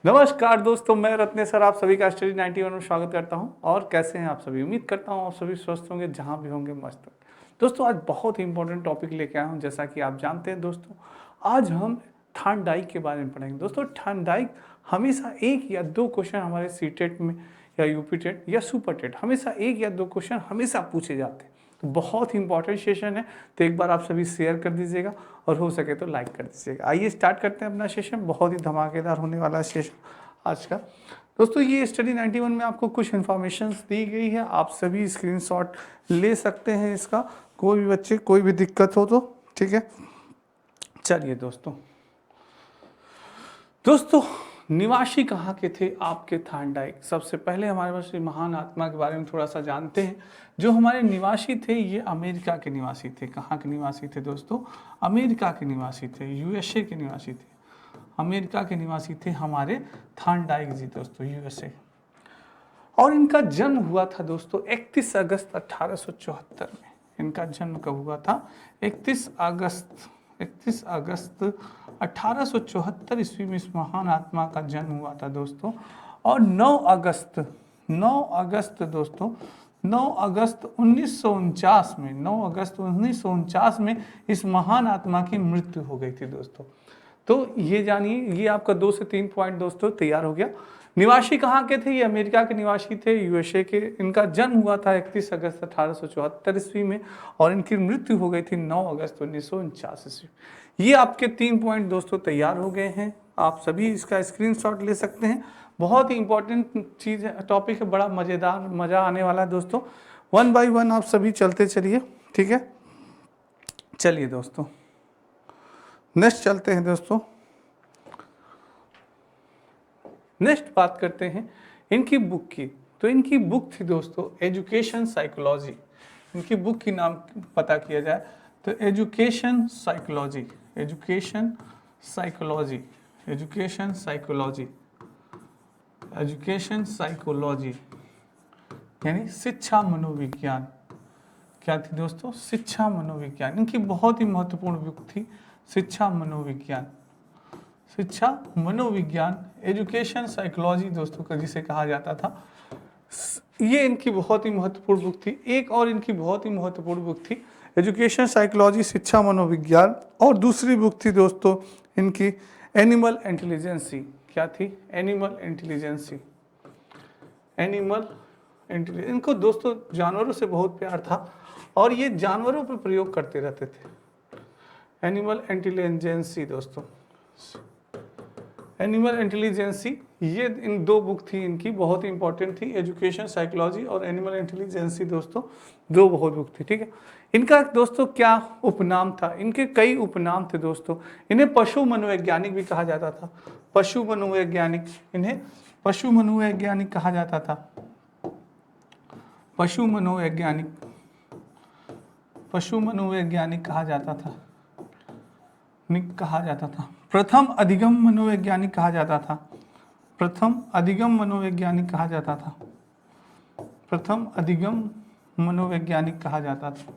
नमस्कार दोस्तों, मैं रत्नेसर आप सभी का स्टडी 91 में स्वागत करता हूं। और कैसे हैं आप सभी? उम्मीद करता हूं आप सभी स्वस्थ होंगे, जहां भी होंगे मस्त। दोस्तों आज बहुत ही इंपॉर्टेंट टॉपिक लेके आया हूं। जैसा कि आप जानते हैं दोस्तों, आज हम थार्नडाइक के बारे में पढ़ेंगे। दोस्तों थार्नडाइक हमेशा एक या दो क्वेश्चन हमारे सीटेट में या यूपी टेट या सुपर टेट हमेशा एक या दो क्वेश्चन हमेशा पूछे जाते हैं। तो बहुत ही इंपॉर्टेंट सेशन है, तो एक बार आप सभी शेयर कर दीजिएगा और हो सके तो लाइक कर दीजिएगा। आइए स्टार्ट करते हैं अपना सेशन। बहुत ही धमाकेदार होने वाला सेशन आज का। दोस्तों ये स्टडी 91 में आपको कुछ इन्फॉर्मेशंस दी गई है, आप सभी स्क्रीनशॉट ले सकते हैं इसका। कोई भी बच्चे कोई भी दिक्कत हो तो ठीक है। चलिए दोस्तों निवासी कहाँ के थे आपके थार्नडाइक? सबसे पहले हमारे पास महान आत्मा के बारे में थोड़ा सा जानते हैं। जो हमारे निवासी थे ये अमेरिका के निवासी थे। कहाँ के निवासी थे दोस्तों? अमेरिका के निवासी थे, यूएसए के निवासी थे। अमेरिका के निवासी थे हमारे थार्नडाइक जी दोस्तों, यूएसए। और इनका जन्म हुआ था दोस्तों 31 अगस्त 1874 में। इनका जन्म कब हुआ था? 31 अगस्त 1874 ईस्वी में इस महान आत्मा का जन्म हुआ था दोस्तों। और 9 अगस्त दोस्तों 9 अगस्त 1949 में इस महान आत्मा की मृत्यु हो गई थी दोस्तों। तो ये जानिए, ये आपका 2 से 3 पॉइंट दोस्तों तैयार हो गया। निवासी कहाँ के थे? ये अमेरिका के निवासी थे, यूएसए के। इनका जन्म हुआ था 31 अगस्त 1874 ईस्वी में और इनकी मृत्यु हो गई थी 9 अगस्त 1949 ईस्वी। ये आपके 3 पॉइंट दोस्तों तैयार हो गए हैं। आप सभी इसका स्क्रीनशॉट ले सकते हैं। बहुत ही इंपॉर्टेंट चीज़ है, टॉपिक है, बड़ा मज़ेदार, मज़ा आने वाला है दोस्तों। 1 बाय 1 आप सभी चलते चलिए, ठीक है। चलिए दोस्तों नेक्स्ट चलते हैं दोस्तों। नेक्स्ट बात करते हैं इनकी बुक की। तो इनकी बुक थी दोस्तों एजुकेशन साइकोलॉजी। इनकी बुक की नाम पता किया जाए तो एजुकेशन साइकोलॉजी यानी शिक्षा मनोविज्ञान। क्या थी दोस्तों? शिक्षा मनोविज्ञान। इनकी बहुत ही महत्वपूर्ण बुक थी शिक्षा मनोविज्ञान, एजुकेशन साइकोलॉजी दोस्तों का जिसे कहा जाता था। ये इनकी बहुत ही महत्वपूर्ण बुक थी। एक और इनकी बहुत ही महत्वपूर्ण बुक थी एजुकेशन साइकोलॉजी, शिक्षा मनोविज्ञान। और दूसरी बुक थी दोस्तों इनकी एनिमल इंटेलिजेंसी। क्या थी? Animal intelligence. इनको दोस्तों जानवरों से बहुत प्यार था और ये जानवरों पर प्रयोग करते रहते थे। एनिमल इंटेलिजेंसी दोस्तों, एनिमल इंटेलिजेंसी, ये इन 2 बुक थी इनकी, बहुत ही इंपॉर्टेंट थी। एजुकेशन साइकोलॉजी और एनिमल इंटेलिजेंसी दोस्तों 2 बहुत बुक थी, ठीक है। इनका दोस्तों क्या उपनाम था? इनके कई उपनाम थे दोस्तों। इन्हें पशु मनोवैज्ञानिक भी कहा जाता था। पशु मनोवैज्ञानिक, इन्हें पशु मनोवैज्ञानिक कहा जाता था। पशु मनोवैज्ञानिक कहा जाता था। प्रथम अधिगम मनोवैज्ञानिक कहा जाता था। प्रथम अधिगम मनोवैज्ञानिक कहा जाता था।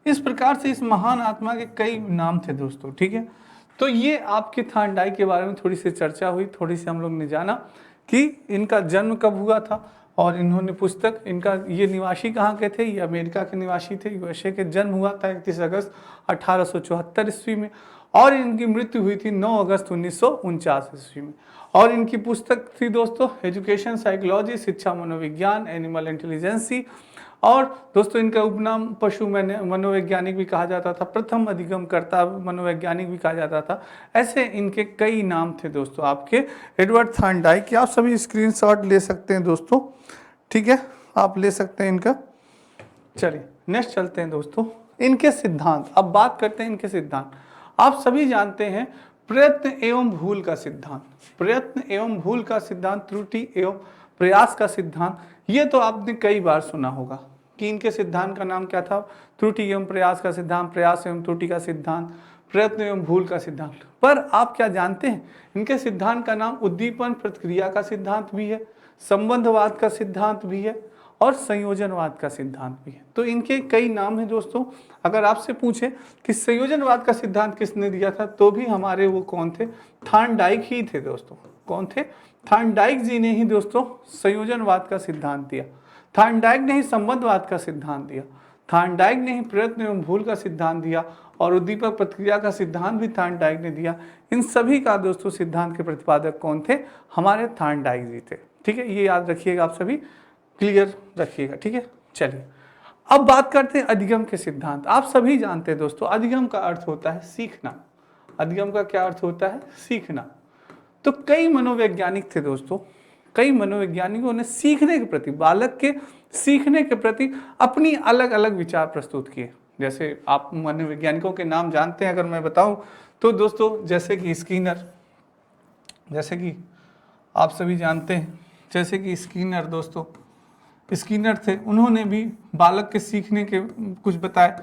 इस प्रकार से इस महान आत्मा के कई नाम थे दोस्तों, ठीक है। तो ये आपके थार्नडाइक के बारे में थोड़ी सी चर्चा हुई, थोड़ी सी हम लोग ने जाना कि इनका जन्म कब हुआ था। और इन्होंने पुस्तक, इनका ये निवासी कहाँ के थे? ये अमेरिका के निवासी थे, यूएसए के। जन्म हुआ था 31 अगस्त 1874 ईस्वी में और इनकी मृत्यु हुई थी 9 अगस्त 1949 ईस्वी में। और इनकी पुस्तक थी दोस्तों एजुकेशन साइकोलॉजी, शिक्षा मनोविज्ञान, एनिमल इंटेलिजेंसी। और दोस्तों इनका उपनाम पशु मनोवैज्ञानिक भी कहा जाता था, प्रथम अधिगमकर्ता मनोवैज्ञानिक भी कहा जाता था। ऐसे इनके कई नाम थे दोस्तों आपके एडवर्ड थार्नडाइक के। आप सभी स्क्रीनशॉट ले सकते हैं दोस्तों, ठीक है, आप ले सकते हैं इनका। चलिए नेक्स्ट चलते हैं दोस्तों इनके सिद्धांत। अब बात करते हैं इनके सिद्धांत। आप सभी जानते हैं प्रयत्न एवं भूल का सिद्धांत, त्रुटि एवं प्रयास का सिद्धांत। ये तो आपने कई बार सुना होगा कि इनके सिद्धांत का नाम क्या था? त्रुटि एवं प्रयास का सिद्धांत, प्रयास एवं त्रुटि का सिद्धांत, प्रयत्न एवं भूल का सिद्धांत। पर आप क्या जानते हैं इनके सिद्धांत का नाम उद्दीपन प्रतिक्रिया का सिद्धांत भी है, संबंधवाद का सिद्धांत भी है और संयोजनवाद का सिद्धांत भी है। तो इनके कई नाम हैं दोस्तों। अगर आपसे पूछे कि संयोजनवाद का सिद्धांत किसने दिया था, तो भी हमारे वो कौन थे, थॉर्नडाइक ही थे दोस्तों। कौन थे, थॉर्नडाइक जी ने ही दोस्तों संयोजनवाद का सिद्धांत दिया। थॉर्नडाइक ने ही संबंधवाद का सिद्धांत दिया। थॉर्नडाइक ने ही प्रयत्न एवं भूल का सिद्धांत दिया और उद्दीपक प्रतिक्रिया का सिद्धांत भी थॉर्नडाइक ने दिया। इन सभी का दोस्तों सिद्धांत के प्रतिपादक कौन थे, हमारे थॉर्नडाइक जी थे। ठीक है, ये याद रखिएगा, आप सभी क्लियर रखिएगा। ठीक है, चलिए अब बात करते हैं अधिगम के सिद्धांत। आप सभी जानते हैं दोस्तों, अधिगम का अर्थ होता है सीखना। अधिगम का क्या अर्थ होता है, सीखना। तो कई मनोवैज्ञानिक थे दोस्तों, कई मनोवैज्ञानिकों ने सीखने के प्रति, बालक के सीखने के प्रति अपनी अलग अलग विचार प्रस्तुत किए। जैसे आप मनोवैज्ञानिकों के नाम जानते हैं, अगर मैं बताऊं तो दोस्तों, जैसे कि स्किनर, जैसे कि आप सभी जानते हैं, जैसे कि स्किनर दोस्तों, स्किनर थे, उन्होंने भी बालक के सीखने के कुछ बताए।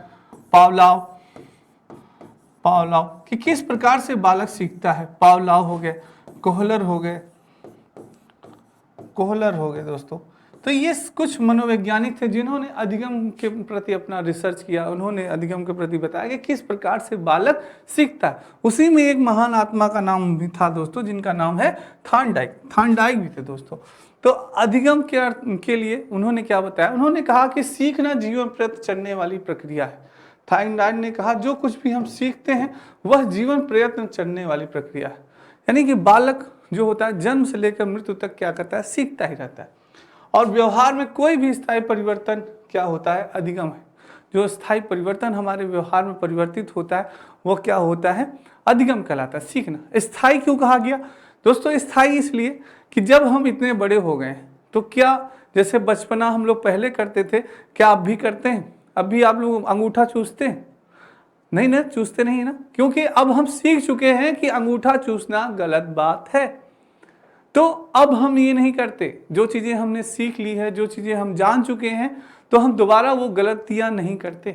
पावलाव, पावलाव कि किस प्रकार से बालक सीखता है, पावलाव हो गए, कोहलर हो गए, कोहलर हो गए दोस्तों। तो ये कुछ मनोवैज्ञानिक थे जिन्होंने अधिगम के प्रति अपना रिसर्च किया। उन्होंने अधिगम के प्रति बताया कि किस प्रकार से बालक सीखता है। उसी में एक महान आत्मा का नाम भी था दोस्तों, जिनका नाम है थॉर्नडाइक। थॉर्नडाइक भी थे दोस्तों। तो अधिगम के लिए उन्होंने क्या बताया, उन्होंने कहा कि सीखना जीवन प्रयत्न चलने वाली प्रक्रिया है। थॉर्नडाइक ने कहा जो कुछ भी हम सीखते हैं वह जीवन प्रयत्न चलने वाली प्रक्रिया है। यानी कि बालक जो होता है जन्म से लेकर मृत्यु तक क्या करता है, सीखता ही रहता है। और व्यवहार में कोई भी स्थायी परिवर्तन क्या होता है, अधिगम है। जो स्थायी परिवर्तन हमारे व्यवहार में परिवर्तित होता है वो क्या होता है, अधिगम कहलाता है। सीखना स्थायी क्यों कहा गया दोस्तों, स्थायी इसलिए कि जब हम इतने बड़े हो गए तो क्या, जैसे बचपना हम लोग पहले करते थे, क्या आप भी करते हैं? अभी आप लोग अंगूठा चूसते हैं? नहीं ना, चूसते नहीं ना, क्योंकि अब हम सीख चुके हैं कि अंगूठा चूसना गलत बात है। तो अब हम ये नहीं करते। जो चीजें हमने सीख ली है, जो चीजें हम जान चुके हैं, तो हम दोबारा वो गलतियां नहीं करते,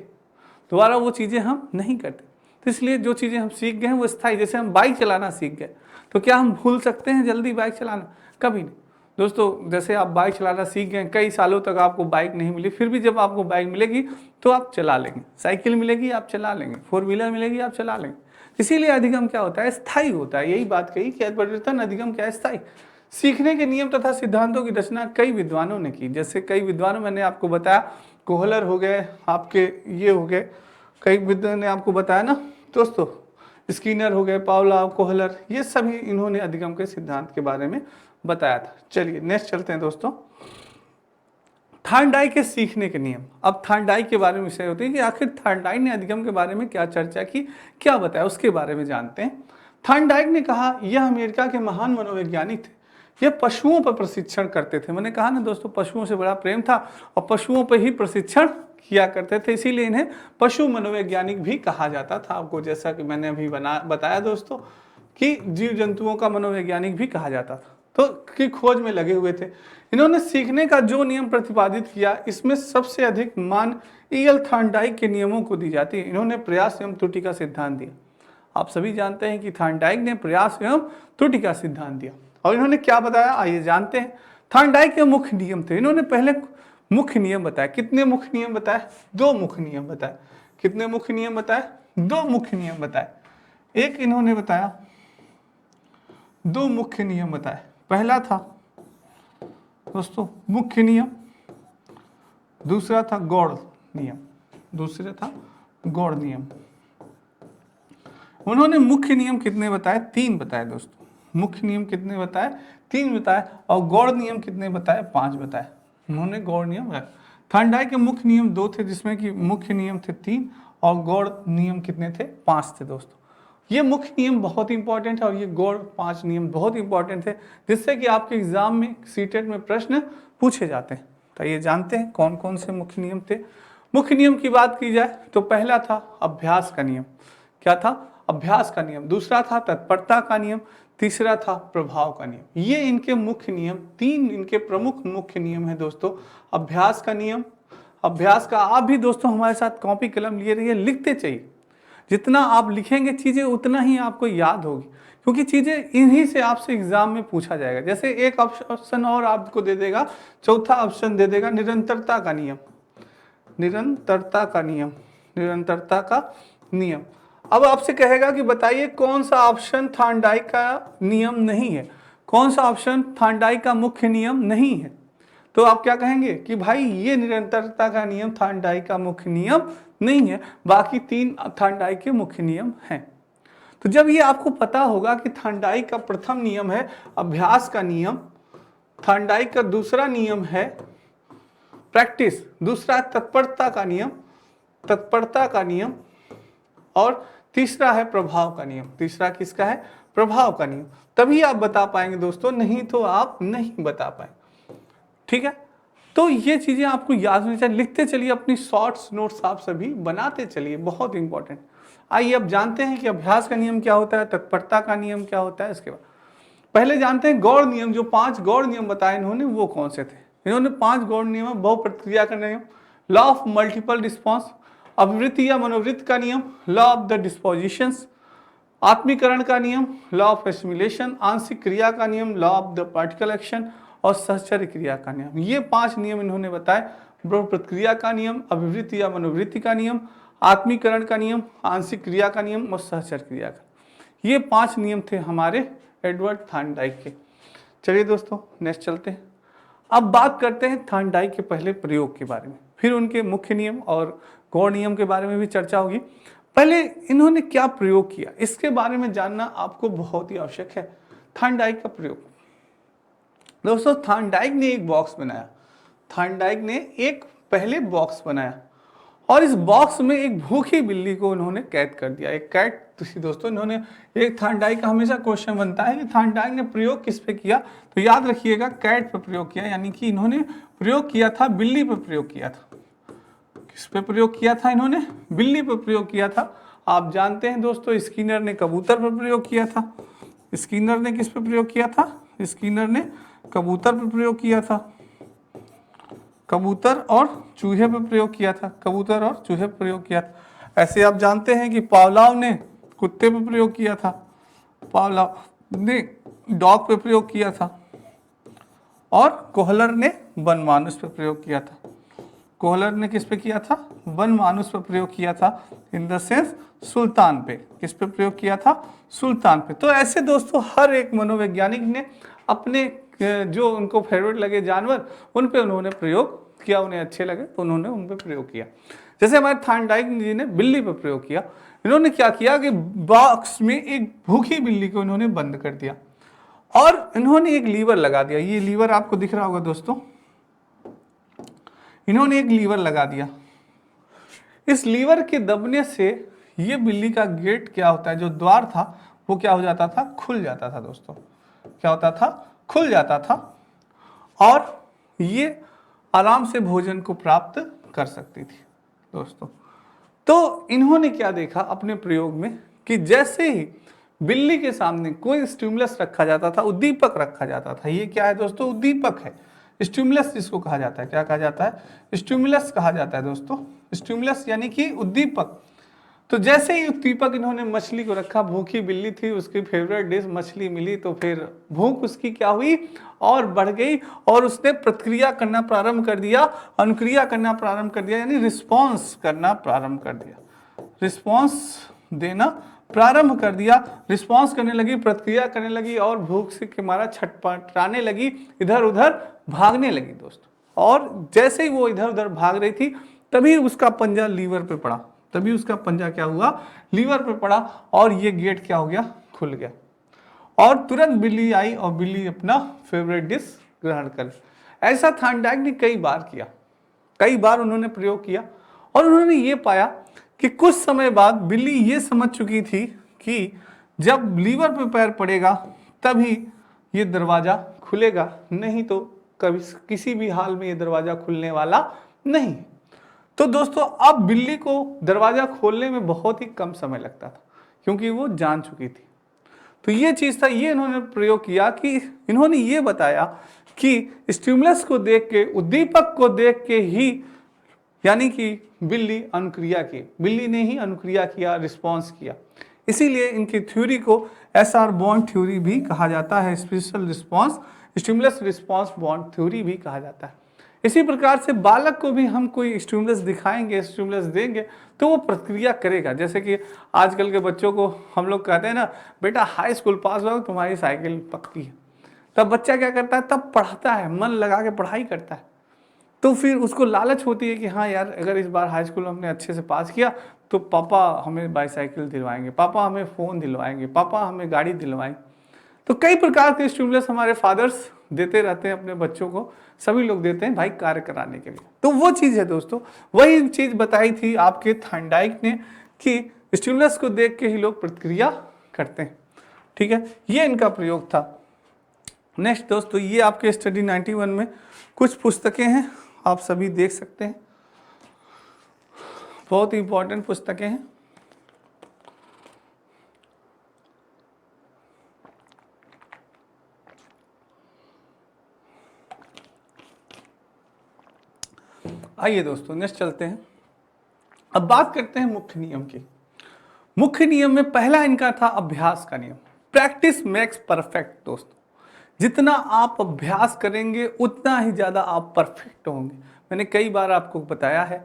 दोबारा वो चीजें हम नहीं करते। तो इसलिए जो चीजें हम सीख गए हैं वो स्थायी। जैसे हम बाइक चलाना सीख गए, तो क्या हम भूल सकते हैं जल्दी बाइक चलाना? कभी नहीं दोस्तों। जैसे आप बाइक चलाना सीख गए, कई सालों तक आपको बाइक नहीं मिली, फिर भी जब आपको बाइक मिलेगी तो आप चला लेंगे। साइकिल मिलेगी आप चला लेंगे, 4 व्हीलर मिलेगी आप चला लेंगे। इसीलिए अधिगम क्या होता है, स्थायी होता है। यही बात कही कि परिवर्तन अधिगम क्या है, स्थायी। सीखने के नियम तथा सिद्धांतों की रचना कई विद्वानों ने की। जैसे कई विद्वानों, मैंने आपको बताया, कोहलर हो गए, आपके ये हो गए, कई विद्वान ने आपको बताया ना दोस्तों, स्किनर हो गए, पावलाव, कोहलर, ये सभी इन्होंने अधिगम के सिद्धांत के बारे में बताया था। चलिए नेक्स्ट चलते हैं दोस्तों, थॉर्नडाइक के सीखने के नियम। अब थॉर्नडाइक के बारे में विषय होती है कि आखिर थॉर्नडाइक ने अधिगम के बारे में क्या चर्चा की, क्या बताया, उसके बारे में जानते हैं। थॉर्नडाइक ने कहा, यह अमेरिका के महान मनोवैज्ञानिक थे। ये पशुओं पर प्रशिक्षण करते थे। मैंने कहा ना दोस्तों, पशुओं से बड़ा प्रेम था और पशुओं पर ही प्रशिक्षण किया करते थे, इसीलिए इन्हें पशु मनोवैज्ञानिक भी कहा जाता था। आपको जैसा कि मैंने अभी बताया दोस्तों कि जीव जंतुओं का मनोवैज्ञानिक भी कहा जाता था, तो की खोज में लगे हुए थे। इन्होंने सीखने का जो नियम प्रतिपादित किया, इसमें सबसे अधिक मान ईएल थॉर्नडाइक के नियमों को दी जाती है। इन्होंने प्रयास एवं त्रुटि का सिद्धांत दिया। आप सभी जानते हैं कि थॉर्नडाइक ने प्रयास एवं त्रुटि का सिद्धांत दिया। और इन्होंने क्या बताया, आइए जानते हैं। थॉर्नडाइक के मुख्य नियम थे। इन्होंने पहले मुख्य नियम बताए। कितने मुख्य नियम बताए? 2 मुख्य नियम बताए। कितने मुख्य नियम बताए? 2 मुख्य नियम बताए। एक इन्होंने बताया, 2 मुख्य नियम बताए। पहला था दोस्तों मुख्य नियम, दूसरा था गौड़ नियम। दूसरा था गौड़ नियम। उन्होंने मुख्य नियम कितने बताए? 3 बताए दोस्तों। मुख्य नियम कितने बताए? 3 बताए। और गौड़ नियम कितने बताए? 5 बताए। उन्होंने गौड़ नियम बताए। थॉर्नडाइक के मुख्य नियम 2 थे, जिसमें कि मुख्य नियम थे 3 और गौड़ नियम कितने थे? 5 थे दोस्तों। ये मुख्य नियम बहुत इंपॉर्टेंट है और ये गौड़ 5 नियम बहुत इंपॉर्टेंट है, जिससे कि आपके एग्जाम में सीटेट में प्रश्न पूछे जाते हैं। तो ये जानते हैं कौन कौन से मुख्य नियम थे। मुख्य नियम की बात की जाए तो पहला था अभ्यास का नियम। क्या था? अभ्यास का नियम। दूसरा था तत्परता का नियम। तीसरा था प्रभाव का नियम। ये इनके मुख्य नियम, 3 इनके प्रमुख मुख्य नियम है दोस्तों। अभ्यास का नियम, अभ्यास का, आप भी दोस्तों हमारे साथ कॉपी कलम लिए रहिए, लिखते चाहिए। जितना आप लिखेंगे चीज़ें उतना ही आपको याद होगी, क्योंकि चीज़ें इन्हीं से आपसे एग्जाम में पूछा जाएगा। जैसे एक ऑप्शन और आपको दे देगा, चौथा ऑप्शन दे देगा निरंतरता का नियम, निरंतरता का नियम, निरंतरता का नियम। अब आपसे कहेगा कि बताइए कौन सा ऑप्शन थॉर्नडाइक का नियम नहीं है, कौन सा ऑप्शन थॉर्नडाइक का मुख्य नियम नहीं है। तो आप क्या कहेंगे कि भाई ये निरंतरता का नियम थॉर्नडाइक का मुख्य नियम नहीं है, बाकी 3 थॉर्नडाइक के मुख्य नियम हैं। तो जब ये आपको पता होगा कि थॉर्नडाइक का प्रथम नियम है अभ्यास का नियम, थॉर्नडाइक का दूसरा नियम है प्रैक्टिस, दूसरा तत्परता का नियम, तत्परता का नियम, और तीसरा है प्रभाव का नियम। तीसरा किसका है? प्रभाव का नियम। तभी आप बता पाएंगे दोस्तों, नहीं तो आप नहीं बता पाएंगे। ठीक है, तो ये चीजें आपको याद होनी चाहिए। लिखते चलिए, अपनी शॉर्ट्स नोट्स आप सभी बनाते चलिए, बहुत इंपॉर्टेंट। आइए अब जानते हैं कि अभ्यास का नियम क्या होता है, तत्परता का नियम क्या होता है। इसके बाद पहले जानते हैं गौड़ नियम। जो 5 गौड़ नियम बताए इन्होंने वो कौन से थे? इन्होंने 5 गौड़ नियम, बहुप्रतिक्रिया का नियम, लॉ ऑफ मल्टीपल रिस्पॉन्स, अभिवृत्ति या मनोवृत्त का नियम, लॉ ऑफ द डिस्पोजिशंस, आत्मीकरण का नियम, लॉ ऑफ एसिमिलेशन, आंशिक क्रिया का नियम, law of the particle action, और सहचर्य क्रिया का नियम। ये 5 नियम इन्होंने बताए। बहुप्रतिक्रिया का नियम, अभिवृत्ति या मनोवृत्ति का नियम, आत्मीकरण का नियम, आंशिक क्रिया का नियम और सहचर्य क्रिया का। ये 5 नियम थे हमारे एडवर्ड थॉर्नडाइक के। चलिए दोस्तों नेक्स्ट चलते हैं। अब बात करते हैं थॉर्नडाइक के पहले प्रयोग के बारे में, फिर उनके मुख्य नियम और गौड़ नियम के बारे में भी चर्चा होगी। पहले इन्होंने क्या प्रयोग किया इसके बारे में जानना आपको बहुत ही आवश्यक है। थॉर्नडाइक का प्रयोग, दोस्तों थॉर्नडाइक ने एक बॉक्स बनाया। थॉर्नडाइक ने एक पहले बॉक्स बनाया और इस बॉक्स में एक भूखी बिल्ली को उन्होंने कैद कर दिया, एक कैट। दोस्तों इन्होंने एक थॉर्नडाइक का हमेशा क्वेश्चन बनता है कि थॉर्नडाइक ने प्रयोग किस पे किया, तो याद रखिएगा कैट पे प्रयोग किया, यानी कि इन्होंने प्रयोग किया था बिल्ली पे प्रयोग किया था। किस पे प्रयोग किया था? इन्होंने बिल्ली पे प्रयोग किया था। आप जानते हैं दोस्तों स्किनर ने कबूतर पर प्रयोग किया था। स्किनर ने किस पे प्रयोग किया था? स्किनर ने कबूतर पर प्रयोग किया था, कबूतर और चूहे पर प्रयोग किया था, कबूतर और चूहे पर प्रयोग किया था। ऐसे आप जानते हैं कि पावलोव ने कुत्ते पर प्रयोग किया था, पावलोव ने डॉग पे प्रयोग किया था, और कोहलर ने वनमानुष पे प्रयोग किया था। कोहलर ने किस पे किया था? वनमानुष पे प्रयोग किया था, इन द सेंस सुल्तान पे। किस पे प्रयोग किया था? सुल्तान पे। तो ऐसे दोस्तों हर एक मनोवैज्ञानिक ने अपने जो उनको फेवरेट लगे जानवर उन पे उन्होंने प्रयोग किया, उन्हें अच्छे लगे तो उन्होंने उन पे प्रयोग किया। जैसे हमारे थॉर्नडाइक जी ने बिल्ली पे प्रयोग किया। इन्होंने क्या किया कि बॉक्स में एक भूखी बिल्ली को इन्होंने बंद कर दिया और इन्होंने एक लीवर लगा दिया। ये लीवर आपको दिख रहा होगा दोस्तों, इन्होंने एक लीवर लगा दिया। इस लीवर के दबने से ये बिल्ली का गेट क्या होता है, जो द्वार था वो क्या हो जाता था? खुल जाता था दोस्तों। क्या होता था? खुल जाता था और ये आराम से भोजन को प्राप्त कर सकती थी दोस्तों। तो इन्होंने क्या देखा अपने प्रयोग में कि जैसे ही बिल्ली के सामने कोई स्टिमुलस रखा जाता था, उद्दीपक रखा जाता था। ये क्या है दोस्तों? उद्दीपक है। स्टिमुलस जिसको कहा जाता है, क्या कहा जाता है? स्टिमुलस कहा जाता है दोस्तों। स्टिमुलस यानी कि उद्दीपक। तो जैसे ही उद्दीपक इन्होंने मछली को रखा, भूखी बिल्ली थी, उसकी फेवरेट डिश मछली मिली, तो फिर भूख उसकी क्या हुई और बढ़ गई और उसने प्रतिक्रिया करना प्रारंभ कर दिया, अनुक्रिया करना प्रारंभ कर दिया, यानी रिस्पॉन्स करना प्रारंभ कर दिया, रिस्पॉन्स देना प्रारंभ कर दिया। रिस्पॉन्स करने लगी, प्रतिक्रिया करने लगी और भूख से के मारा छटपटाने लगी, इधर उधर भागने लगी दोस्तों। और जैसे ही वो इधर उधर भाग रही थी तभी उसका पंजा लीवर पे पड़ा, तभी उसका पंजा क्या हुआ? लीवर पे पड़ा और ये गेट क्या हो गया? खुल गया और तुरंत बिल्ली आई और बिल्ली अपना फेवरेट डिश ग्रहण कर। ऐसा थॉर्नडाइक ने कई बार किया, कई बार उन्होंने प्रयोग किया और उन्होंने ये पाया कि कुछ समय बाद बिल्ली ये समझ चुकी थी कि जब लीवर पे पैर पड़ेगा तभी ये दरवाजा खुलेगा, नहीं तो कभी किसी भी हाल में ये दरवाजा खुलने वाला नहीं। तो दोस्तों अब बिल्ली को दरवाजा खोलने में बहुत ही कम समय लगता था क्योंकि वो जान चुकी थी। तो ये चीज था, ये इन्होंने प्रयोग किया कि इन्होंने ये बताया कि स्टिमुलस को देख के, उद्दीपक को देख के ही यानी कि बिल्ली अनुक्रिया की, बिल्ली ने ही अनुक्रिया किया, रिस्पॉन्स किया। इसीलिए इनकी थ्योरी को SR बॉन्ड थ्योरी भी कहा जाता है, special response stimulus response bond theory भी कहा जाता है। इसी प्रकार से बालक को भी हम कोई स्टिमुलस दिखाएंगे, स्टिमुलस देंगे तो वो प्रतिक्रिया करेगा। जैसे कि आजकल के बच्चों को हम लोग कहते हैं ना, बेटा हाई स्कूल पास हो तुम्हारी साइकिल पक्की है, तब बच्चा क्या करता है, तब पढ़ता है, मन लगा के पढ़ाई करता है। तो फिर उसको लालच होती है कि हाँ यार, अगर इस बार हाई स्कूल हमने अच्छे से पास किया तो पापा हमें बाईसाइकिल दिलवाएंगे, पापा हमें फ़ोन दिलवाएंगे, पापा हमें गाड़ी दिलवाएंगे। तो कई प्रकार के स्टिमुलस हमारे फादर्स देते रहते हैं अपने बच्चों को, सभी लोग देते हैं भाई कार्य कराने के लिए। तो वो चीज़ है दोस्तों, वही चीज़ बताई थी आपके थांडाइक ने कि स्टिमुलस को देख के ही लोग प्रतिक्रिया करते हैं। ठीक है, ये इनका प्रयोग था। नेक्स्ट दोस्तों, ये आपके स्टडी 91 में कुछ पुस्तकें हैं, आप सभी देख सकते हैं, बहुत ही इंपॉर्टेंट पुस्तकें हैं। आइए दोस्तों नेक्स्ट चलते हैं। अब बात करते हैं मुख्य नियम की। मुख्य नियम में पहला इनका था अभ्यास का नियम, प्रैक्टिस मेक्स परफेक्ट। दोस्तों जितना आप अभ्यास करेंगे उतना ही ज़्यादा आप परफेक्ट होंगे। मैंने कई बार आपको बताया है,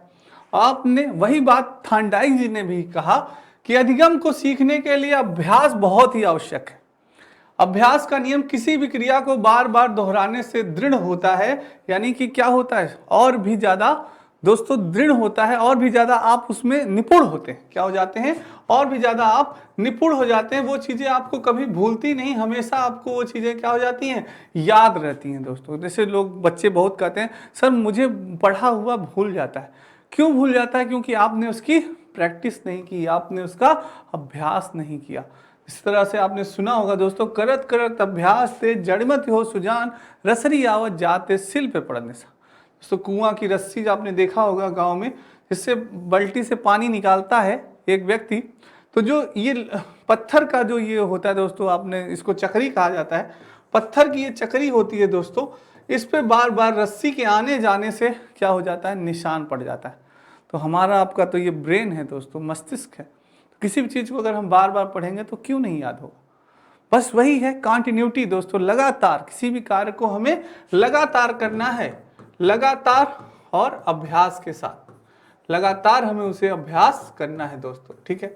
आपने वही बात थांडाइक जी ने भी कहा कि अधिगम को सीखने के लिए अभ्यास बहुत ही आवश्यक है। अभ्यास का नियम किसी भी क्रिया को बार बार दोहराने से दृढ़ होता है, यानी कि क्या होता है, और भी ज़्यादा दोस्तों दृढ़ होता है, और भी ज़्यादा आप उसमें निपुण होते हैं। क्या हो जाते हैं, और भी ज़्यादा आप निपुण हो जाते हैं। वो चीज़ें आपको कभी भूलती नहीं, हमेशा आपको वो चीज़ें क्या हो जाती हैं, याद रहती हैं। दोस्तों जैसे लोग बच्चे बहुत कहते हैं सर मुझे पढ़ा हुआ भूल जाता है। क्यों भूल जाता है, क्योंकि आपने उसकी प्रैक्टिस नहीं की, आपने उसका अभ्यास नहीं किया। इस तरह से आपने सुना होगा दोस्तों, करत करत अभ्यास से जड़मत हो सुजान, रसरी आवत जाते सिल पे पड़ने सा। दोस्तों कुआं की रस्सी आपने देखा होगा गांव में, जिससे बाल्टी से पानी निकालता है एक व्यक्ति, तो जो ये पत्थर का जो ये होता है दोस्तों, आपने इसको चक्री कहा जाता है, पत्थर की ये चक्री होती है दोस्तों, इस पे बार बार रस्सी के आने जाने से क्या हो जाता है, निशान पड़ जाता है। तो हमारा आपका तो ये ब्रेन है दोस्तों, मस्तिष्क है, किसी भी चीज़ को अगर हम बार बार पढ़ेंगे तो क्यों नहीं याद होगा। बस वही है कंटिन्यूटी दोस्तों, लगातार किसी भी कार्य को हमें लगातार करना है, लगातार और अभ्यास के साथ, लगातार हमें उसे अभ्यास करना है दोस्तों। ठीक है,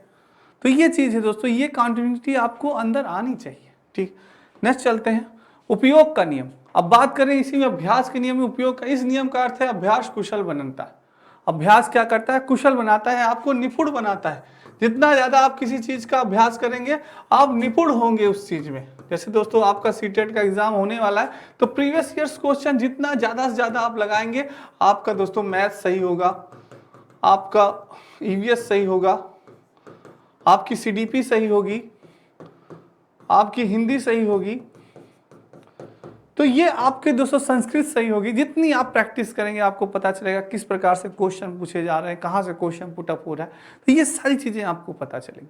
तो ये चीज़ है दोस्तों, ये कंटिन्यूटी आपको अंदर आनी चाहिए। ठीक, नेक्स्ट चलते हैं, उपयोग का नियम। अब बात करें इसी में अभ्यास के नियम में उपयोग का। इस नियम का अर्थ है अभ्यास कुशल बनता है। अभ्यास क्या करता है, कुशल बनाता है, आपको निपुण बनाता है। जितना ज़्यादा आप किसी चीज़ का अभ्यास करेंगे आप निपुण होंगे उस चीज़ में। जैसे दोस्तों आपका सीटेट का एग्जाम होने वाला है, तो प्रीवियस ईयर्स क्वेश्चन जितना ज़्यादा से ज़्यादा आप लगाएंगे, आपका दोस्तों मैथ सही होगा, आपका ईवीएस सही होगा, आपकी सीडीपी सही होगी, आपकी हिंदी सही होगी, तो ये आपके दोस्तों संस्कृत सही होगी। जितनी आप प्रैक्टिस करेंगे आपको पता चलेगा किस प्रकार से क्वेश्चन पूछे जा रहे हैं, कहाँ से क्वेश्चन पुटअप हो रहा है, तो ये सारी चीज़ें आपको पता चलेंगी।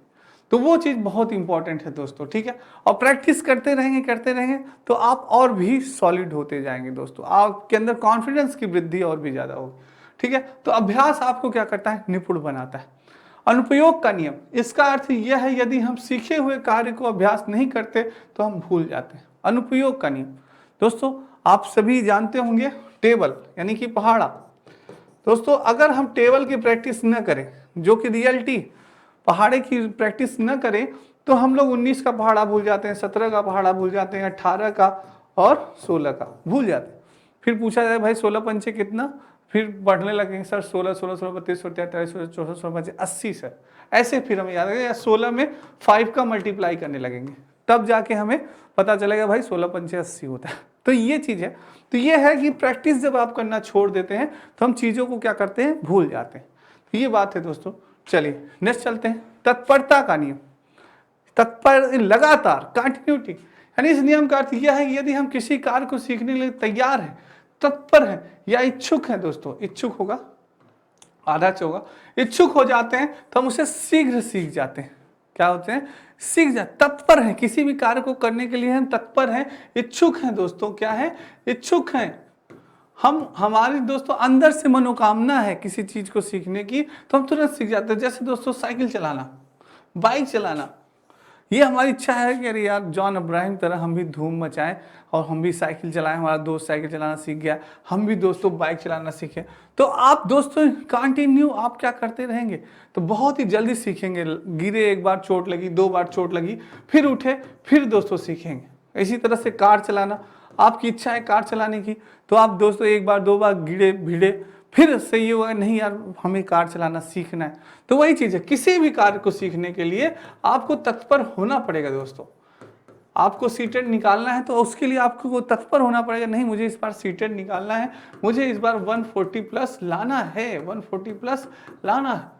तो वो चीज़ बहुत इंपॉर्टेंट है दोस्तों। ठीक है, और प्रैक्टिस करते रहेंगे तो आप और भी सॉलिड होते जाएंगे दोस्तों, आपके अंदर कॉन्फिडेंस की वृद्धि और भी ज़्यादा होगी। ठीक है, तो अभ्यास आपको क्या करता है, निपुण बनाता है। अनुपयोग का नियम, इसका अर्थ यह है यदि हम सीखे हुए कार्य को अभ्यास नहीं करते तो हम भूल जाते हैं। अनुपयोग का नियम दोस्तों आप सभी जानते होंगे, टेबल यानी कि पहाड़ा। दोस्तों अगर हम टेबल की प्रैक्टिस न करें, जो कि रियलिटी पहाड़े की प्रैक्टिस न करें, तो हम लोग 19 का पहाड़ा भूल जाते हैं, 17 का पहाड़ा भूल जाते हैं, 18 का और 16 का भूल जाते हैं। फिर पूछा जाए भाई 16 पंचे कितना, फिर बढ़ने लगेंगे सर 16 16 16 32 43 44 16 पंचे 80 सर, ऐसे फिर हमें याद आएगा, या 16 में 5 का मल्टीप्लाई करने लगेंगे, तब जाके हमें पता चलेगा भाई 16 पंचे 80 होता है। तो ये चीज़ है। तो ये है कि प्रैक्टिस जब आप करना छोड़ देते हैं तो हम चीज़ों को क्या करते हैं, भूल जाते हैं। तो ये बात है दोस्तों। चलिए नेक्स्ट चलते हैं, तत्परता का नियम। तत्पर, लगातार, कंटिन्यूटी, यानी इस नियम का अर्थ यह है कि यदि हम किसी कार्य को सीखने के लिए तैयार हैं, तत्पर हैं या इच्छुक हैं दोस्तों, इच्छुक होगा आधा होगा, इच्छुक हो जाते हैं तो हम उसे शीघ्र सीख जाते हैं। क्या होते हैं, सीख जाते, तत्पर हैं, किसी भी कार्य को करने के लिए हम तत्पर हैं, इच्छुक हैं दोस्तों। क्या है, इच्छुक हैं, हमारी दोस्तों अंदर से मनोकामना है किसी चीज को सीखने की, तो हम तुरंत सीख जाते हैं। जैसे दोस्तों साइकिल चलाना, बाइक चलाना, ये हमारी इच्छा है कि अरे यार जॉन अब्राहम तरह हम भी धूम मचाएं और हम भी साइकिल चलाएं। हमारा दोस्त साइकिल चलाना सीख गया, हम भी दोस्तों बाइक चलाना सीखें। तो आप दोस्तों कंटिन्यू आप क्या करते रहेंगे तो बहुत ही जल्दी सीखेंगे। गिरे, एक बार चोट लगी, 2 बार चोट लगी, फिर उठे, फिर दोस्तों सीखेंगे। इसी तरह से कार चलाना, आपकी इच्छा है कार चलाने की, तो आप दोस्तों 1 बार 2 बार गिरे भिड़े, फिर से ये हुआ नहीं यार हमें कार चलाना सीखना है। तो वही चीज़ है, किसी भी कार्य को सीखने के लिए आपको तत्पर होना पड़ेगा दोस्तों। आपको सीटेट निकालना है तो उसके लिए आपको तत्पर होना पड़ेगा। नहीं मुझे इस बार सीटेट निकालना है, मुझे इस बार 140 प्लस लाना है, 140 प्लस लाना है,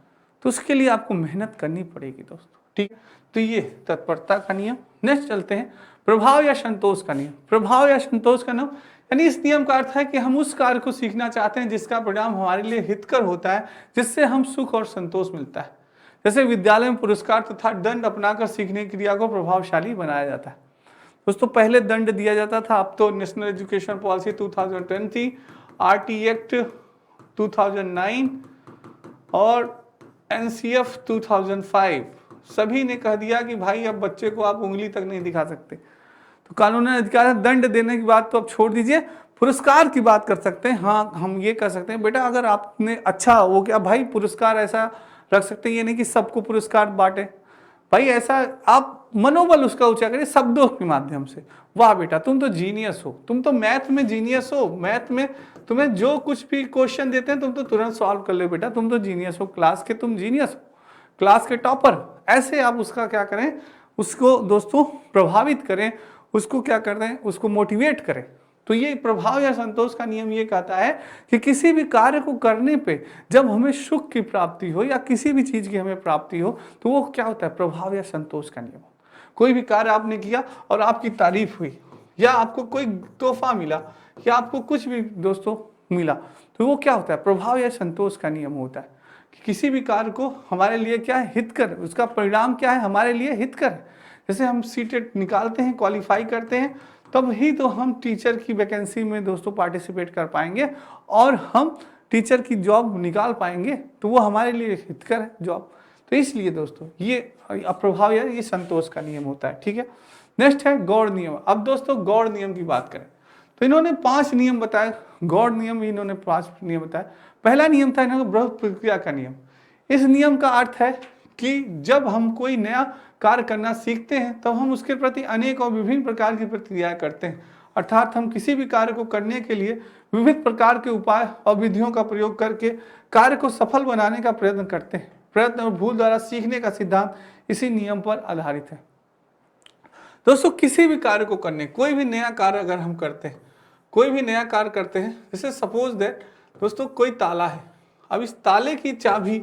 तो उसके लिए आपको मेहनत करनी पड़ेगी दोस्तों। ठीक है, तो ये तत्परता का नियम। नेक्स्ट चलते हैं प्रभाव या संतोष का नियम। प्रभाव या संतोष का नियम यानी इस नियम का अर्थ है कि हम उस कार्य को सीखना चाहते हैं जिसका परिणाम हमारे लिए हितकर होता है, जिससे हम सुख और संतोष मिलता है। जैसे विद्यालय में पुरस्कार तथा दंड अपनाकर सीखने की क्रिया को प्रभावशाली बनाया जाता है। दोस्तों पहले दंड दिया जाता था, अब तो नेशनल एजुकेशन पॉलिसी 2010 थी, आरटी एक्ट 2009 और एनसीएफ 2005 सभी ने कह दिया कि भाई अब बच्चे को आप उंगली तक नहीं दिखा सकते। तो कानूनी अधिकार है, दंड देने की बात तो अब छोड़ दीजिए, पुरस्कार की बात कर सकते हैं। हाँ हम ये कर सकते हैं बेटा अगर आपने अच्छा वो क्या भाई पुरस्कार ऐसा रख सकते हैं, ये नहीं कि सबको पुरस्कार बांटे भाई, ऐसा आप मनोबल उसका ऊंचा करिए शब्दों के माध्यम से। वाह बेटा तुम तो जीनियस हो, तुम तो मैथ में जीनियस हो, मैथ में तुम्हें जो कुछ भी क्वेश्चन देते हैं तुम तो तुरंत सॉल्व कर लो बेटा, तुम तो जीनियस हो, क्लास के तुम जीनियस हो, क्लास के टॉपर। ऐसे आप उसका क्या करें, उसको दोस्तों प्रभावित करें, उसको क्या करते हैं, उसको मोटिवेट करें। तो ये प्रभाव या संतोष का नियम ये कहता है कि किसी भी कार्य को करने पे जब हमें सुख की प्राप्ति हो या किसी भी चीज की हमें प्राप्ति हो तो वो क्या होता है, प्रभाव या संतोष का नियम। कोई भी कार्य आपने किया और आपकी तारीफ हुई या आपको कोई तोहफा मिला या आपको कुछ भी दोस्तों मिला, तो वो क्या होता है, प्रभाव या संतोष का नियम होता है कि किसी भी कार्य को हमारे लिए क्या है, हितकर, उसका परिणाम क्या है, हमारे लिए हितकर। जैसे हम सीटेट निकालते हैं, क्वालिफाई करते हैं, तब ही तो हम टीचर की वैकेंसी में दोस्तों पार्टिसिपेट कर पाएंगे और हम टीचर की जॉब निकाल पाएंगे, तो वो हमारे लिए हितकर है जॉब। तो इसलिए दोस्तों ये प्रभाव या ये संतोष का नियम होता है। ठीक है, नेक्स्ट है गौड़ नियम। अब दोस्तों गौड़ नियम की बात करें तो इन्होंने 5 नियम बताए, गौड़ नियम भी इन्होंने 5 नियम बताए। पहला नियम था इन्होंने बृहद प्रक्रिया का नियम। इस नियम का अर्थ है कि जब हम कोई नया कार्य करना सीखते हैं तब हम उसके प्रति अनेक और विभिन्न प्रकार की प्रतिक्रियाएं करते हैं। अर्थात हम किसी भी कार्य को करने के लिए विविध प्रकार के उपाय और विधियों का प्रयोग करके कार्य को सफल बनाने का प्रयत्न करते हैं। प्रयत्न और भूल द्वारा सीखने का सिद्धांत इसी नियम पर आधारित है। दोस्तों किसी भी कार्य को करने, कोई भी नया कार्य अगर हम करते हैं, कोई भी नया कार्य करते हैं, जैसे सपोज दैट दोस्तों कोई ताला है, अब इस ताले की चाबी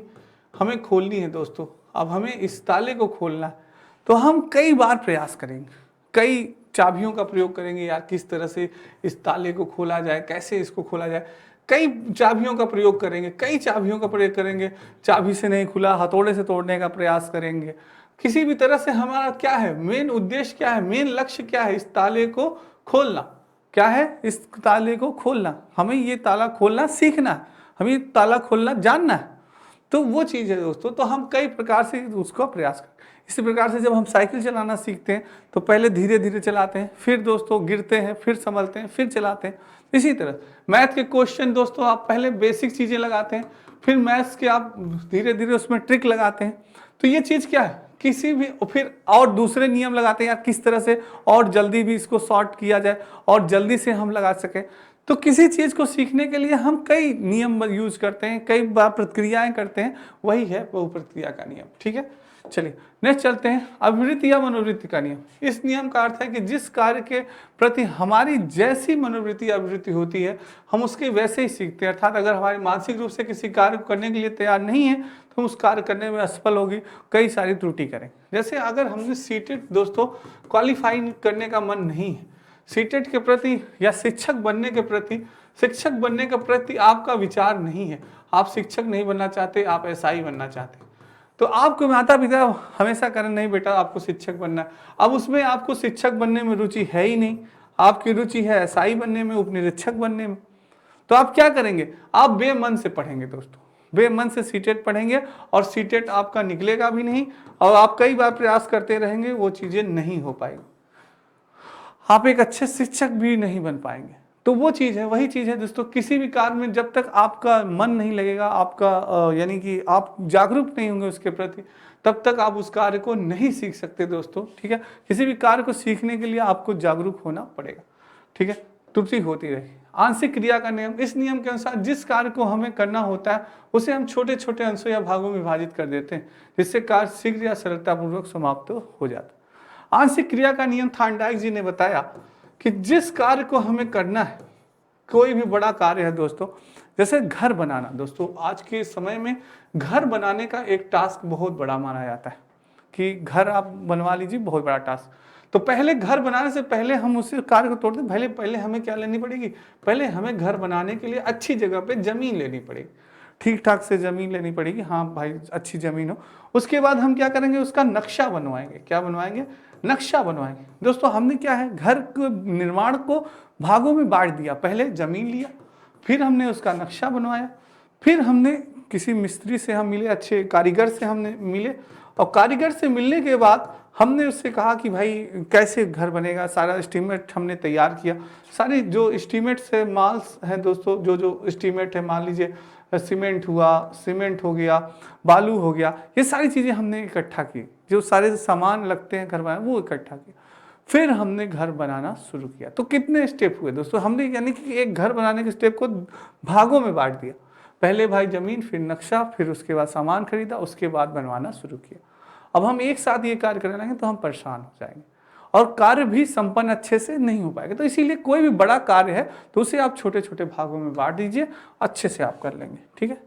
हमें खोलनी है दोस्तों, अब हमें इस ताले को खोलना है, तो हम कई बार प्रयास करेंगे, कई चाबियों का प्रयोग करेंगे, यार किस तरह से इस ताले को खोला जाए, कैसे इसको खोला जाए, कई चाबियों का प्रयोग करेंगे, कई चाबियों का प्रयोग करेंगे, चाबी से नहीं खुला, हथौड़े से तोड़ने का प्रयास करेंगे। किसी भी तरह से हमारा क्या है, मेन उद्देश्य क्या है, मेन लक्ष्य क्या है, इस ताले को खोलना। क्या है, इस ताले को खोलना, हमें ये ताला खोलना सीखना है, हमें ये ताला खोलना जानना है, तो वो चीज़ है दोस्तों। तो हम कई प्रकार से उसका प्रयास करें। इसी प्रकार से जब हम साइकिल चलाना सीखते हैं तो पहले धीरे धीरे चलाते हैं, फिर दोस्तों गिरते हैं, फिर संभलते हैं, फिर चलाते हैं। इसी तरह मैथ के क्वेश्चन दोस्तों आप पहले बेसिक चीज़ें लगाते हैं, फिर मैथ्स के आप धीरे धीरे उसमें ट्रिक लगाते हैं। तो ये चीज़ क्या है, किसी भी फिर और दूसरे नियम लगाते हैं, यार किस तरह से और जल्दी भी इसको सॉर्ट किया जाए और जल्दी से हम लगा सकें। तो किसी चीज़ को सीखने के लिए हम कई नियम यूज करते हैं, कई बार प्रक्रियाएं करते हैं, वही है बहुप्रक्रिया का नियम। ठीक है, चलिए नेक्स्ट चलते हैं अभिवृत्ति या मनोवृत्ति का नियम। इस नियम का अर्थ है कि जिस कार्य के प्रति हमारी जैसी मनोवृत्ति या अभिवृत्ति होती है हम उसके वैसे ही सीखते हैं। अर्थात अगर हमारे मानसिक रूप से किसी कार्य को करने के लिए तैयार नहीं है तो हम उस कार्य करने में असफल होगी, कई सारी त्रुटि करें। जैसे अगर हमने सीटेट दोस्तों क्वालिफाई करने का मन नहीं है, सीटेट के प्रति या शिक्षक बनने के प्रति आपका विचार नहीं है, आप शिक्षक नहीं बनना चाहते, आप एसआई बनना चाहते, तो आपको माता पिता हमेशा करें नहीं बेटा आपको शिक्षक बनना है, अब उसमें आपको शिक्षक बनने में रुचि है ही नहीं, आपकी रुचि है एसआई बनने में, उपनिरीक्षक बनने में। तो आप क्या करेंगे, आप बेमन से पढ़ेंगे दोस्तों, बेमन से सीटेट पढ़ेंगे और सीटेट आपका निकलेगा भी नहीं, और आप कई बार प्रयास करते रहेंगे वो चीजें नहीं हो पाएगी, आप एक अच्छे शिक्षक भी नहीं बन पाएंगे। तो वो चीज़ है, वही चीज़ है दोस्तों, किसी भी कार्य में जब तक आपका मन नहीं लगेगा, आपका यानी कि आप जागरूक नहीं होंगे उसके प्रति, तब तक आप उस कार्य को नहीं सीख सकते दोस्तों। ठीक है, किसी भी कार्य को सीखने के लिए आपको जागरूक होना पड़ेगा। ठीक है, त्रुटि होती रहेगी। आंशिक क्रिया का नियम, इस नियम के अनुसार जिस कार्य को हमें करना होता है उसे हम छोटे छोटे अंशों या भागों में विभाजित कर देते हैं, जिससे कार्य शीघ्र या सरलतापूर्वक समाप्त हो जाता है। आंशिक क्रिया का नियम थार्नडाइक जी ने बताया कि जिस कार्य को हमें करना है, कोई भी बड़ा कार्य है दोस्तों, जैसे घर बनाना, दोस्तों आज के समय में घर बनाने का एक टास्क बहुत बड़ा माना जाता है कि घर आप बनवा लीजिए, बहुत बड़ा टास्क। तो पहले घर बनाने से पहले हम उस कार्य को तोड़ते, पहले हमें क्या लेनी पड़ेगी, पहले हमें घर बनाने के लिए अच्छी जगह पे जमीन लेनी पड़ेगी, ठीक ठाक से जमीन लेनी पड़ेगी, हाँ भाई अच्छी जमीन हो। उसके बाद हम क्या करेंगे, उसका नक्शा बनवाएंगे। क्या बनवाएंगे, नक्शा बनवाएंगे। दोस्तों हमने क्या है, घर के निर्माण को भागों में बांट दिया, पहले जमीन लिया, फिर हमने उसका नक्शा बनवाया, फिर हमने किसी मिस्त्री से हम मिले, अच्छे कारीगर से हमने मिले, और कारीगर से मिलने के बाद हमने उससे कहा कि भाई कैसे घर बनेगा, सारा एस्टीमेट हमने तैयार किया। सारे जो एस्टीमेट से माल्स हैं दोस्तों, जो एस्टीमेट है, मान लीजिए सीमेंट हुआ, सीमेंट हो गया, बालू हो गया, ये सारी चीज़ें हमने इकट्ठा की, जो सारे सामान लगते हैं घर बनाने वो इकट्ठा किया, फिर हमने घर बनाना शुरू किया। तो कितने स्टेप हुए दोस्तों, हमने यानी कि एक घर बनाने के स्टेप को भागों में बांट दिया, पहले भाई जमीन, फिर नक्शा, फिर उसके बाद सामान खरीदा, उसके बाद बनवाना शुरू किया। अब हम एक साथ ये कार्य करने लगेंगे तो हम परेशान हो जाएंगे और कार्य भी संपन्न अच्छे से नहीं हो पाएगा। तो इसीलिए कोई भी बड़ा कार्य है तो उसे आप छोटे छोटे भागों में बांट दीजिए, अच्छे से आप कर लेंगे। ठीक है,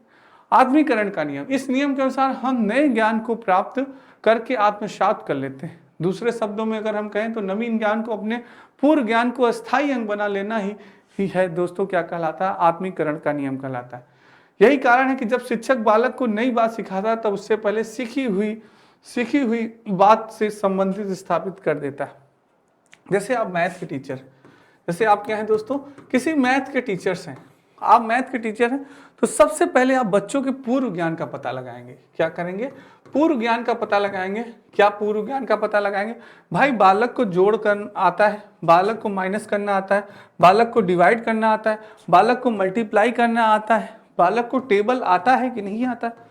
आत्मीकरण का नियम, इस नियम के अनुसार हम नए ज्ञान को प्राप्त करके आत्मसात कर लेते हैं। दूसरे शब्दों में अगर हम कहें तो नवीन ज्ञान को अपने पूर्व ज्ञान को अस्थायी अंग बना लेना ही है दोस्तों, क्या कहलाता है, आत्मीकरण का नियम कहलाता है। यही कारण है कि जब शिक्षक बालक को नई बात सिखाता है तब उससे पहले सीखी हुई बात से संबंधित स्थापित कर देता है। जैसे आप मैथ के टीचर, जैसे आप क्या हैं दोस्तों, किसी मैथ के टीचर्स हैं, आप मैथ के टीचर हैं, तो सबसे पहले आप बच्चों के पूर्व ज्ञान का पता लगाएंगे। क्या करेंगे, पूर्व ज्ञान का पता लगाएंगे। क्या पूर्व ज्ञान का पता लगाएंगे, भाई बालक को जोड़ कर आता है, बालक को माइनस करना आता है, बालक को डिवाइड करना आता है, बालक को मल्टीप्लाई करना आता है, बालक को टेबल आता है कि नहीं आता है।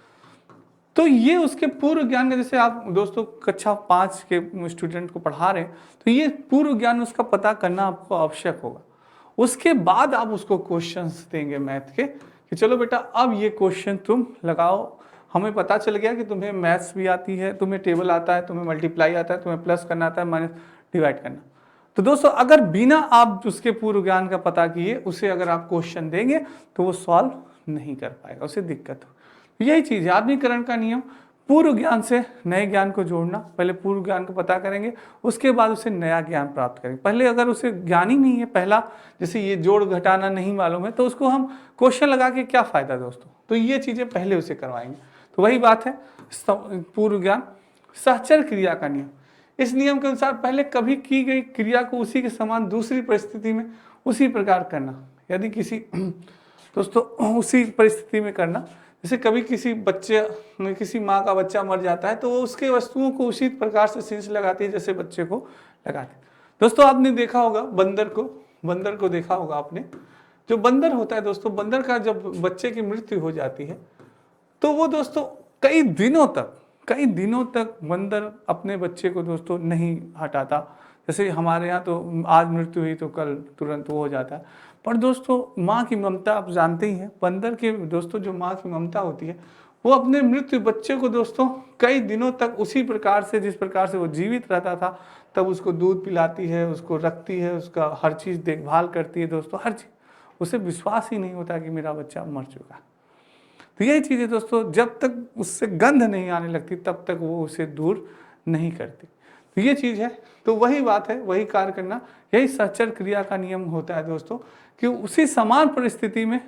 तो ये उसके पूर्व ज्ञान का, जैसे आप दोस्तों कक्षा 5 के स्टूडेंट को पढ़ा रहे हैं तो ये पूर्व ज्ञान उसका पता करना आपको आवश्यक होगा। उसके बाद आप उसको क्वेश्चंस देंगे मैथ के कि चलो बेटा अब ये क्वेश्चन तुम लगाओ, हमें पता चल गया कि तुम्हें मैथ्स भी आती है, तुम्हें टेबल आता है, तुम्हें मल्टीप्लाई आता है, तुम्हें प्लस करना आता है, माइनस डिवाइड करना। तो दोस्तों अगर बिना आप उसके पूर्व ज्ञान का पता किए उसे अगर आप क्वेश्चन देंगे तो वो सॉल्व नहीं कर पाएगा, उसे दिक्कत हो। यही चीज है आत्मीकरण का नियम, पूर्व ज्ञान से नए ज्ञान को जोड़ना। पहले पूर्व ज्ञान को पता करेंगे, उसके बाद उसे नया ज्ञान प्राप्त करेंगे। पहले अगर उसे ज्ञान ही नहीं है, पहला जैसे ये जोड़ घटाना नहीं मालूम है, तो उसको हम क्वेश्चन लगा के क्या फायदा दोस्तों। तो ये चीजें पहले उसे करवाएंगे। तो वही बात है पूर्व ज्ञान। सहचर क्रिया का नियम, इस नियम के अनुसार पहले कभी की गई क्रिया को उसी के समान दूसरी परिस्थिति में उसी प्रकार करना। यदि किसी दोस्तों उसी परिस्थिति में करना, जैसे कभी किसी बच्चे में किसी माँ का बच्चा मर जाता है तो वो उसके वस्तुओं को उसी प्रकार से सींच लगाती है जैसे बच्चे को लगाती है। दोस्तों आपने देखा होगा बंदर को देखा होगा आपने। जो बंदर होता है दोस्तों, बंदर का जब बच्चे की मृत्यु हो जाती है तो वो दोस्तों कई दिनों तक बंदर अपने बच्चे को दोस्तों नहीं हटाता। जैसे हमारे यहाँ तो आज मृत्यु हुई तो कल तुरंत वो हो जाता है, पर दोस्तों माँ की ममता आप जानते ही हैं। बंदर के दोस्तों जो माँ की ममता होती है वो अपने मृत्यु बच्चे को दोस्तों कई दिनों तक उसी प्रकार से जिस प्रकार से वो जीवित रहता था तब उसको दूध पिलाती है, उसको रखती है, उसका हर चीज़ देखभाल करती है दोस्तों, हर चीज़। उसे विश्वास ही नहीं होता कि मेरा बच्चा मर चुका। तो यही चीज़ है दोस्तों, जब तक उससे गंध नहीं आने लगती तब तक वो उसे दूर नहीं करती। तो ये चीज़ है, तो वही बात है, वही कार्य करना, यही सहचर क्रिया का नियम होता है दोस्तों कि उसी समान परिस्थिति में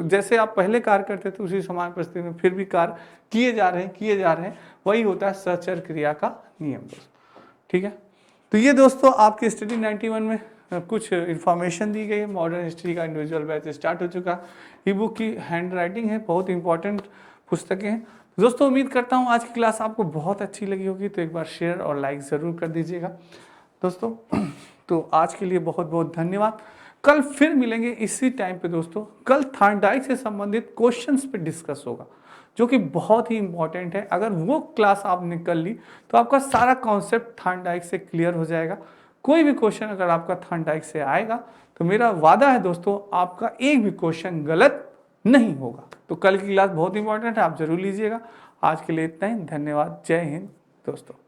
जैसे आप पहले कार्य करते थे उसी समान परिस्थिति में फिर भी कार्य किए जा रहे हैं, वही होता है सहचर क्रिया का नियम दोस्तों। ठीक है, तो ये दोस्तों आपके स्टडी 91 में कुछ इन्फॉर्मेशन दी गई है। मॉडर्न हिस्ट्री का इंडिविजुअल बैच स्टार्ट हो चुका है। ई बुक की हैंड राइटिंग है, बहुत इंपॉर्टेंट पुस्तकें हैं। दोस्तों उम्मीद करता हूँ आज की क्लास आपको बहुत अच्छी लगी होगी, तो एक बार शेयर और लाइक ज़रूर कर दीजिएगा दोस्तों। तो आज के लिए बहुत बहुत धन्यवाद। कल फिर मिलेंगे इसी टाइम पे दोस्तों। कल थार्डाइक से संबंधित क्वेश्चंस पे डिस्कस होगा, जो कि बहुत ही इंपॉर्टेंट है। अगर वो क्लास आपने कर ली तो आपका सारा कॉन्सेप्ट थार्डाइक से क्लियर हो जाएगा। कोई भी क्वेश्चन अगर आपका थार्डाइक से आएगा तो मेरा वादा है दोस्तों, आपका एक भी क्वेश्चन गलत नहीं होगा। तो कल की क्लास बहुत इंपॉर्टेंट है, आप जरूर लीजिएगा। आज के लिए इतना ही, धन्यवाद। जय हिंद दोस्तों।